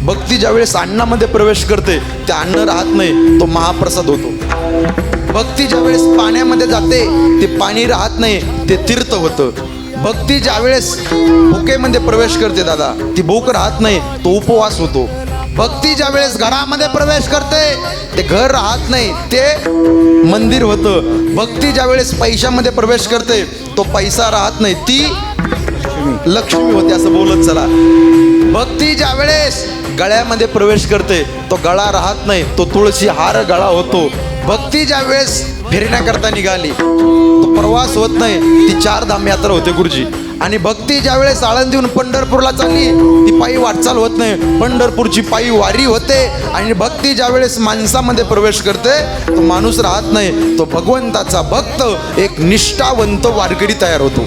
भक्ती ज्यावेळेस अन्नामध्ये प्रवेश करते ते अन्न राहत नाही, तो महाप्रसाद होतो. भक्ती ज्यावेळेस पाण्यामध्ये जाते ते पाणी राहत नाही, ते तीर्थ होतं. भक्ती ज्यावेळेस भुकेमध्ये प्रवेश करते दादा, ती भूक राहत नाही, तो उपवास होतो. भक्ती ज्यावेळेस घरामध्ये प्रवेश करते ते घर राहत नाही, ते मंदिर होतं. भक्ती ज्यावेळेस पैशामध्ये प्रवेश करते तो पैसा राहत नाही, ती लक्ष्मी होते, असं बोलत चला. भक्ती ज्यावेळेस गळ्यामध्ये प्रवेश करते तो गळा राहत नाही, तो तुळशी हार गळा होतो. भक्ती ज्यावेळेस फिरण्याकरता निघाली तो प्रवास होत नाही, ती 4 धाम यात्रा होते गुरुजी. आणि भक्ती ज्यावेळेस आळंदीहून पंढरपूरला चालली ती पायी वाटचाल होत नाही, पंढरपूरची पायी वारी होते. आणि भक्ती ज्यावेळेस माणसामध्ये प्रवेश करते तो माणूस राहत नाही, तो भगवंताचा भक्त, एक निष्ठावंत वारकरी तयार होतो.